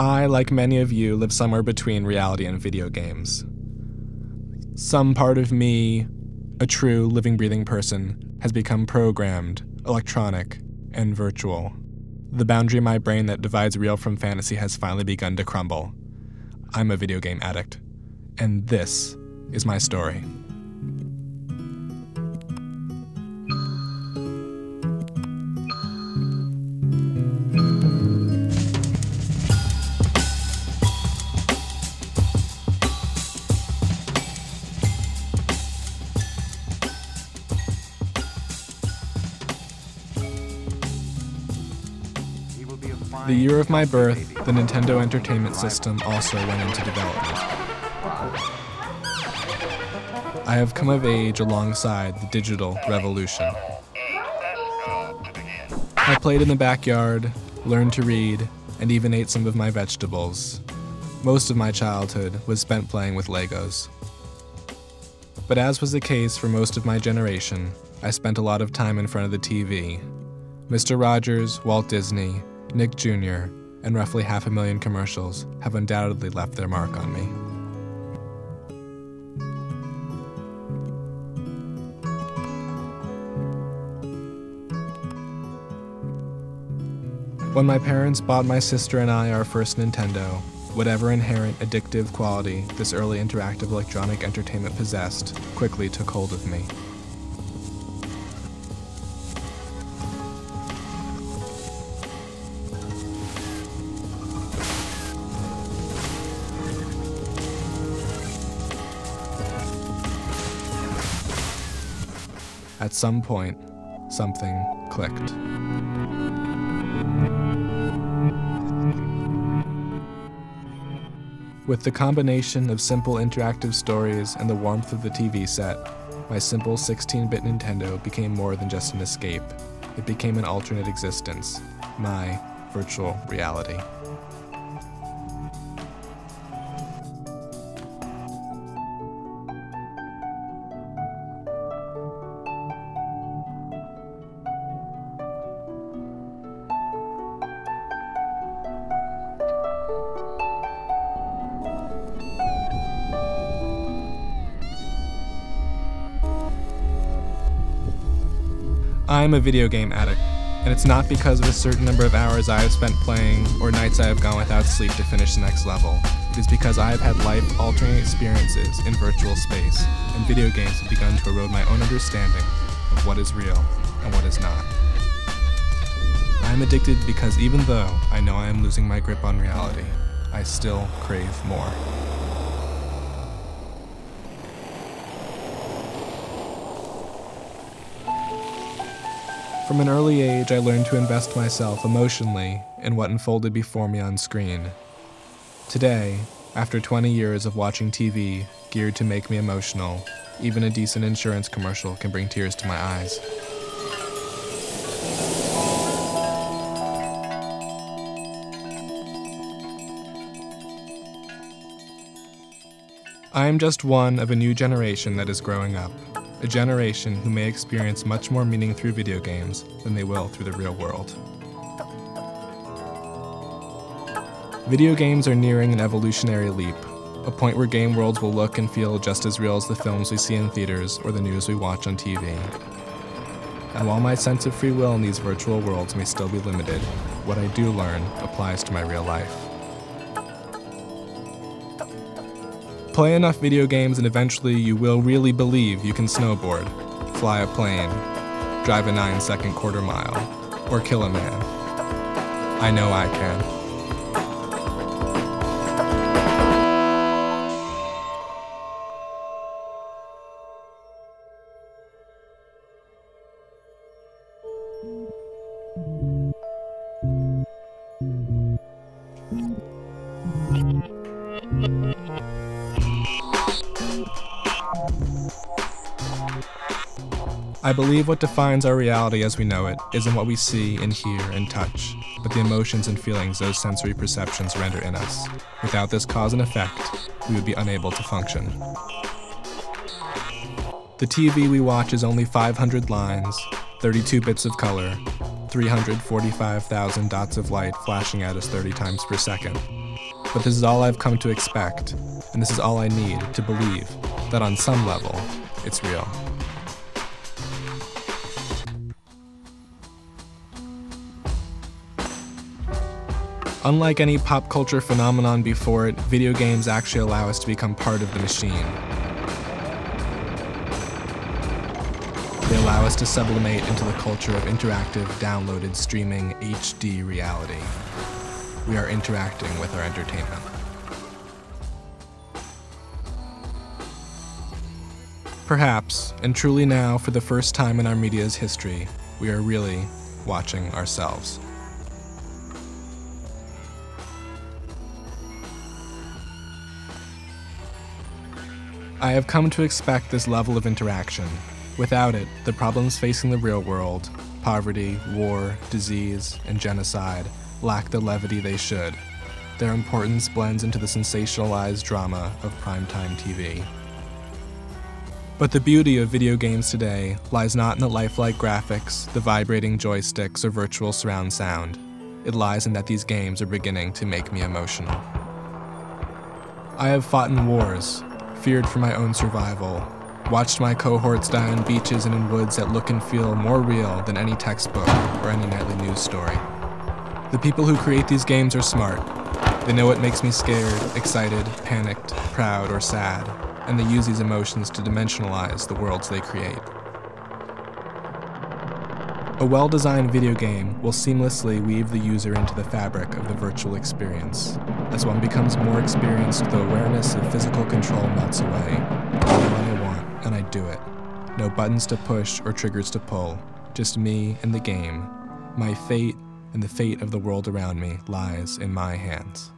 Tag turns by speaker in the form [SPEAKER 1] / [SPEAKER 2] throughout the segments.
[SPEAKER 1] I, like many of you, live somewhere between reality and video games. Some part of me, a true living, breathing person, has become programmed, electronic, and virtual. The boundary in my brain that divides real from fantasy has finally begun to crumble. I'm a video game addict, and this is my story. The year of my birth, the Nintendo Entertainment System also went into development. I have come of age alongside the digital revolution. I played in the backyard, learned to read, and even ate some of my vegetables. Most of my childhood was spent playing with Legos. But as was the case for most of my generation, I spent a lot of time in front of the TV. Mr. Rogers, Walt Disney, Nick Jr., and roughly 500,000 commercials have undoubtedly left their mark on me. When my parents bought my sister and I our first Nintendo, whatever inherent addictive quality this early interactive electronic entertainment possessed quickly took hold of me. At some point, something clicked. With the combination of simple interactive stories and the warmth of the TV set, my simple 16-bit Nintendo became more than just an escape. It became an alternate existence, my virtual reality. I'm a video game addict, and it's not because of a certain number of hours I have spent playing or nights I have gone without sleep to finish the next level. It is because I have had life-altering experiences in virtual space, and video games have begun to erode my own understanding of what is real and what is not. I'm addicted because even though I know I am losing my grip on reality, I still crave more. From an early age, I learned to invest myself emotionally in what unfolded before me on screen. Today, after 20 years of watching TV geared to make me emotional, even a decent insurance commercial can bring tears to my eyes. I am just one of a new generation that is growing up. A generation who may experience much more meaning through video games than they will through the real world. Video games are nearing an evolutionary leap, a point where game worlds will look and feel just as real as the films we see in theaters or the news we watch on TV. And while my sense of free will in these virtual worlds may still be limited, what I do learn applies to my real life. Play enough video games and eventually you will really believe you can snowboard, fly a plane, drive a 9-second quarter mile, or kill a man. I know I can. I believe what defines our reality as we know it isn't what we see and hear and touch, but the emotions and feelings those sensory perceptions render in us. Without this cause and effect, we would be unable to function. The TV we watch is only 500 lines, 32 bits of color, 345,000 dots of light flashing at us 30 times per second. But this is all I've come to expect, and this is all I need to believe that on some level, it's real. Unlike any pop culture phenomenon before it, video games actually allow us to become part of the machine. They allow us to sublimate into the culture of interactive, downloaded, streaming, HD reality. We are interacting with our entertainment. Perhaps, and truly now, for the first time in our media's history, we are really watching ourselves. I have come to expect this level of interaction. Without it, the problems facing the real world, poverty, war, disease, and genocide, lack the levity they should. Their importance blends into the sensationalized drama of primetime TV. But the beauty of video games today lies not in the lifelike graphics, the vibrating joysticks, or virtual surround sound. It lies in that these games are beginning to make me emotional. I have fought in wars, feared for my own survival, watched my cohorts die on beaches and in woods that look and feel more real than any textbook or any nightly news story. The people who create these games are smart. They know what makes me scared, excited, panicked, proud, or sad, and they use these emotions to dimensionalize the worlds they create. A well-designed video game will seamlessly weave the user into the fabric of the virtual experience. As one becomes more experienced, the awareness of physical control melts away. I do what I want, and I do it. No buttons to push or triggers to pull, just me and the game. My fate and the fate of the world around me lies in my hands.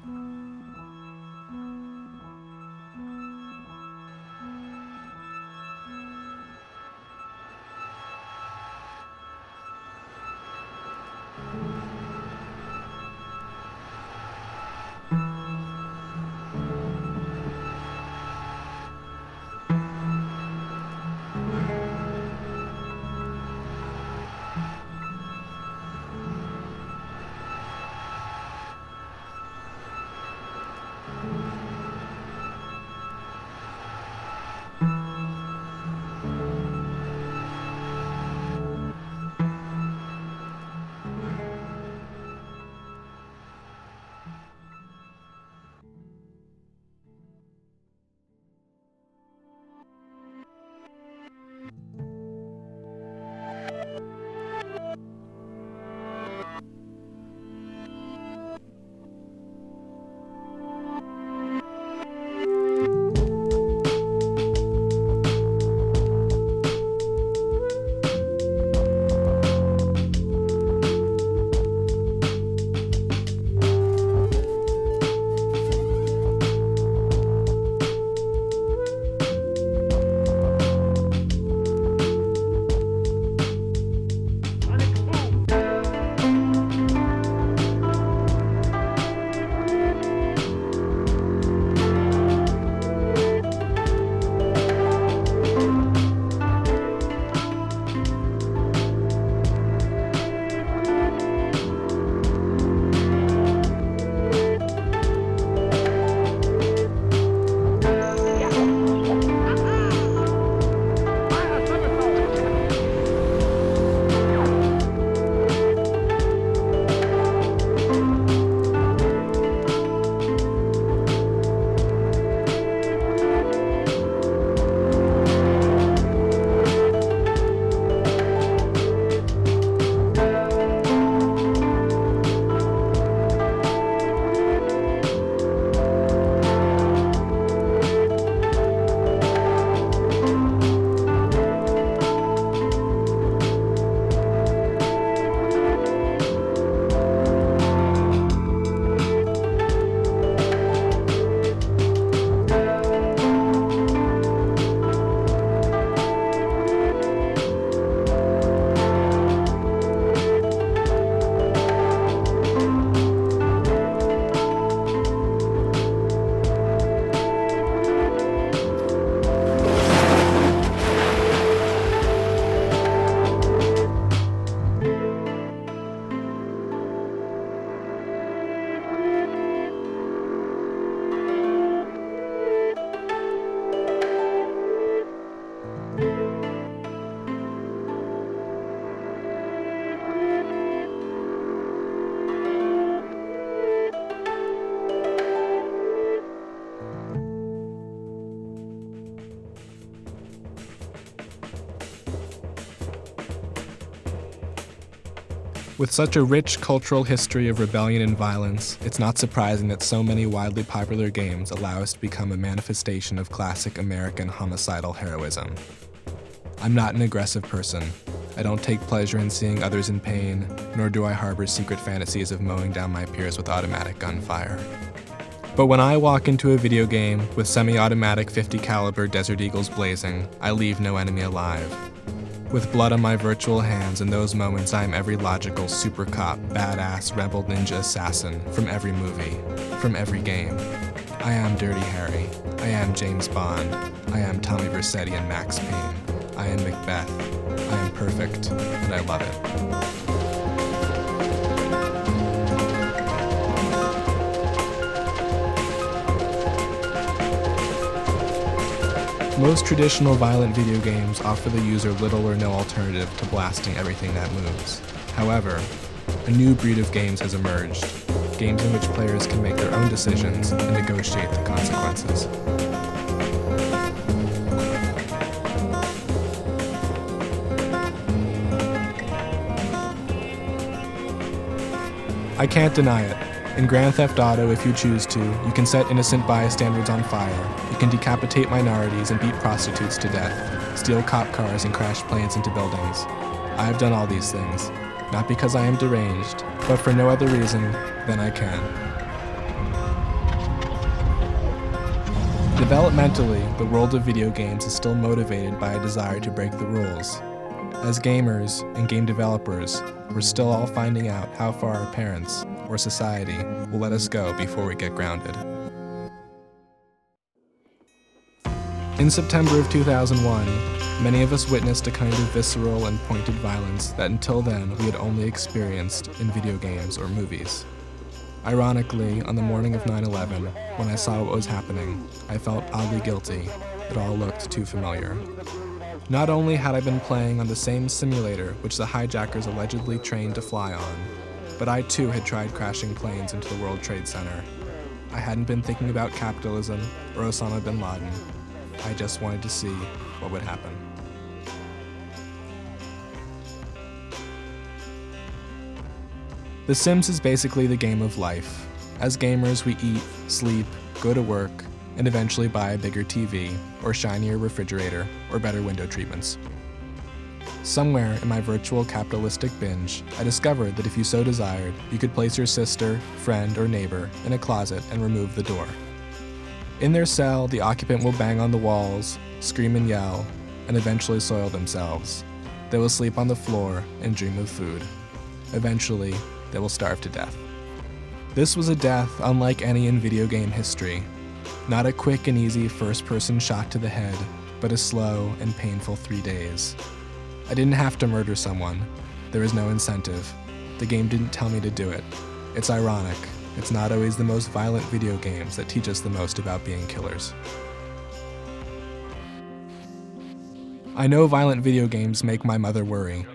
[SPEAKER 1] With such a rich cultural history of rebellion and violence, it's not surprising that so many widely popular games allow us to become a manifestation of classic American homicidal heroism. I'm not an aggressive person. I don't take pleasure in seeing others in pain, nor do I harbor secret fantasies of mowing down my peers with automatic gunfire. But when I walk into a video game with semi-automatic 50 caliber Desert Eagles blazing, I leave no enemy alive. With blood on my virtual hands, in those moments I am every logical super cop, badass, rebel ninja assassin from every movie, from every game. I am Dirty Harry. I am James Bond. I am Tommy Vercetti and Max Payne. I am Macbeth. I am perfect, and I love it. Most traditional violent video games offer the user little or no alternative to blasting everything that moves. However, a new breed of games has emerged, games in which players can make their own decisions and negotiate the consequences. I can't deny it. In Grand Theft Auto, if you choose to, you can set innocent bystanders on fire, you can decapitate minorities and beat prostitutes to death, steal cop cars and crash planes into buildings. I have done all these things, not because I am deranged, but for no other reason than I can. Developmentally, the world of video games is still motivated by a desire to break the rules. As gamers and game developers, we're still all finding out how far our parents or society will let us go before we get grounded. In September of 2001, many of us witnessed a kind of visceral and pointed violence that until then we had only experienced in video games or movies. Ironically, on the morning of 9/11, when I saw what was happening, I felt oddly guilty. It all looked too familiar. Not only had I been playing on the same simulator which the hijackers allegedly trained to fly on, but I too had tried crashing planes into the World Trade Center. I hadn't been thinking about capitalism or Osama bin Laden. I just wanted to see what would happen. The Sims is basically the game of life. As gamers, we eat, sleep, go to work, and eventually buy a bigger TV, or shinier refrigerator, or better window treatments. Somewhere in my virtual capitalistic binge, I discovered that if you so desired, you could place your sister, friend, or neighbor in a closet and remove the door. In their cell, the occupant will bang on the walls, scream and yell, and eventually soil themselves. They will sleep on the floor and dream of food. Eventually, they will starve to death. This was a death unlike any in video game history. Not a quick and easy first-person shot to the head, but a slow and painful 3 days. I didn't have to murder someone. There was no incentive. The game didn't tell me to do it. It's ironic. It's not always the most violent video games that teach us the most about being killers. I know violent video games make my mother worry.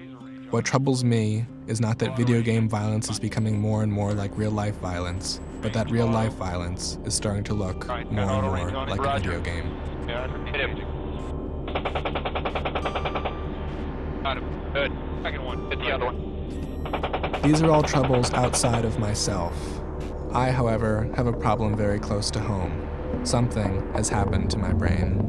[SPEAKER 1] What troubles me is not that video game violence is becoming more and more like real-life violence, but that real-life violence is starting to look more and more like a video game.
[SPEAKER 2] Good. Second one. Hit the other one.
[SPEAKER 1] These are all troubles outside of myself. I, however, have a problem very close to home. Something has happened to my brain.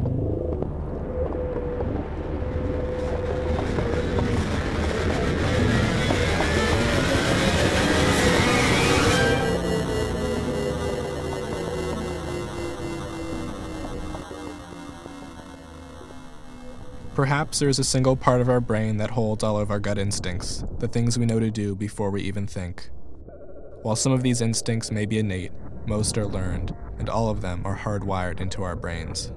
[SPEAKER 1] Perhaps there is a single part of our brain that holds all of our gut instincts, the things we know to do before we even think. While some of these instincts may be innate, most are learned, and all of them are hardwired into our brains.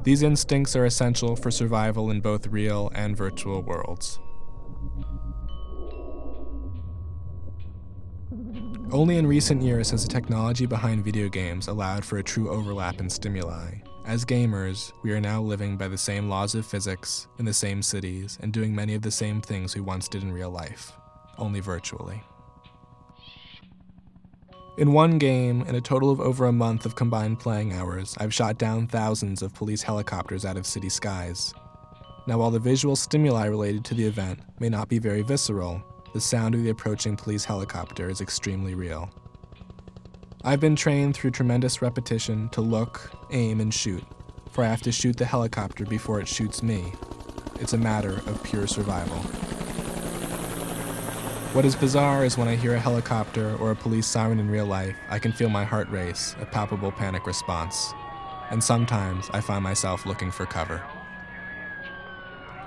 [SPEAKER 1] These instincts are essential for survival in both real and virtual worlds. Only in recent years has the technology behind video games allowed for a true overlap in stimuli. As gamers, we are now living by the same laws of physics, in the same cities, and doing many of the same things we once did in real life, only virtually. In one game, in a total of over a month of combined playing hours, I've shot down thousands of police helicopters out of city skies. Now, while the visual stimuli related to the event may not be very visceral, the the sound of the approaching police helicopter is extremely real. I've been trained through tremendous repetition to look, aim, and shoot, for I have to shoot the helicopter before it shoots me. It's a matter of pure survival. What is bizarre is when I hear a helicopter or a police siren in real life, I can feel my heart race, a palpable panic response. And sometimes I find myself looking for cover.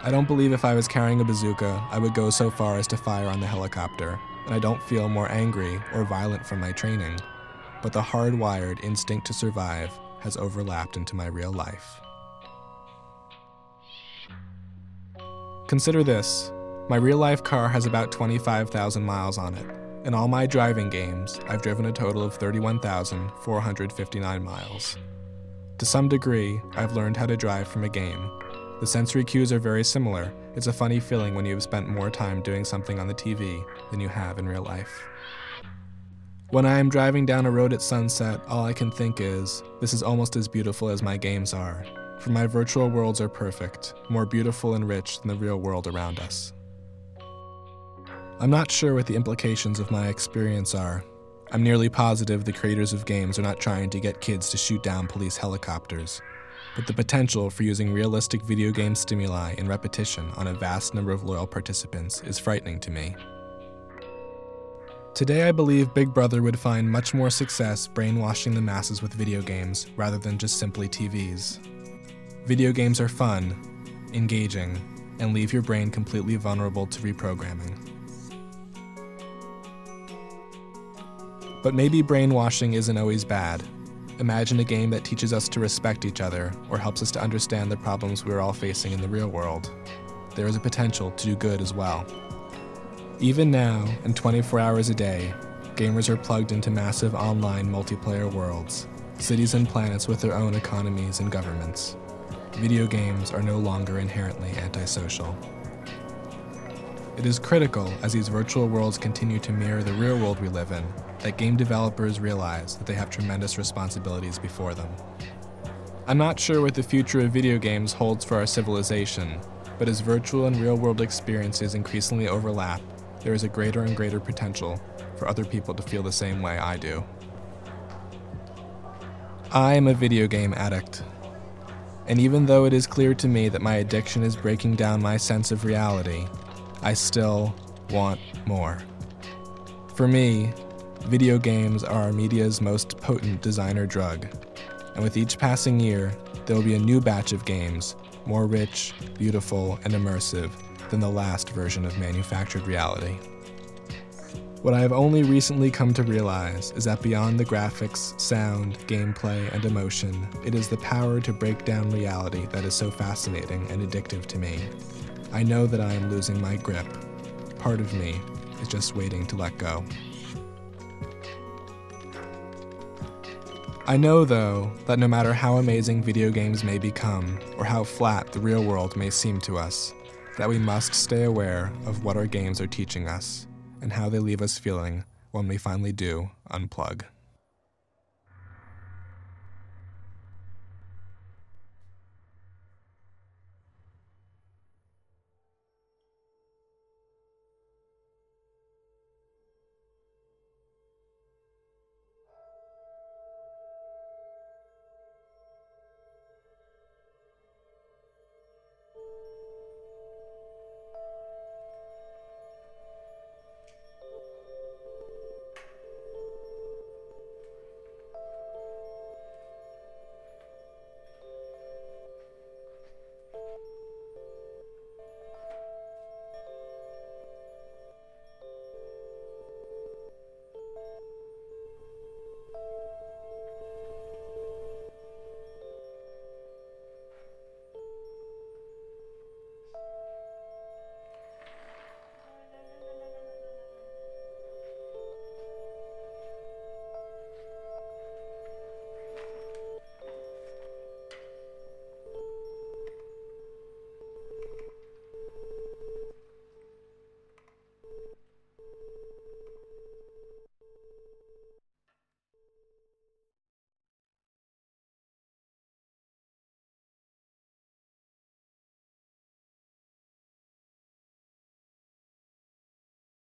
[SPEAKER 1] I don't believe if I was carrying a bazooka, I would go so far as to fire on the helicopter, and I don't feel more angry or violent from my training, but the hardwired instinct to survive has overlapped into my real life. Consider this. My real-life car has about 25,000 miles on it. In all my driving games, I've driven a total of 31,459 miles. To some degree, I've learned how to drive from a game. The sensory cues are very similar. It's a funny feeling when you've spent more time doing something on the TV than you have in real life. When I am driving down a road at sunset, all I can think is, this is almost as beautiful as my games are, for my virtual worlds are perfect, more beautiful and rich than the real world around us. I'm not sure what the implications of my experience are. I'm nearly positive the creators of games are not trying to get kids to shoot down police helicopters, but the potential for using realistic video game stimuli in repetition on a vast number of loyal participants is frightening to me. Today I believe Big Brother would find much more success brainwashing the masses with video games rather than just simply TVs. Video games are fun, engaging, and leave your brain completely vulnerable to reprogramming. But maybe brainwashing isn't always bad. Imagine a game that teaches us to respect each other or helps us to understand the problems we're all facing in the real world. There is a potential to do good as well. Even now, and 24 hours a day, gamers are plugged into massive online multiplayer worlds, cities and planets with their own economies and governments. Video games are no longer inherently antisocial. It is critical, as these virtual worlds continue to mirror the real world we live in, that game developers realize that they have tremendous responsibilities before them. I'm not sure what the future of video games holds for our civilization, but as virtual and real-world experiences increasingly overlap, there is a greater and greater potential for other people to feel the same way I do. I am a video game addict, and even though it is clear to me that my addiction is breaking down my sense of reality, I still want more. For me, video games are our media's most potent designer drug, and with each passing year, there will be a new batch of games, more rich, beautiful, and immersive than the last version of manufactured reality. What I have only recently come to realize is that beyond the graphics, sound, gameplay, and emotion, it is the power to break down reality that is so fascinating and addictive to me. I know that I am losing my grip. Part of me is just waiting to let go. I know, though, that no matter how amazing video games may become, or how flat the real world may seem to us, that we must stay aware of what our games are teaching us, and how they leave us feeling when we finally do unplug.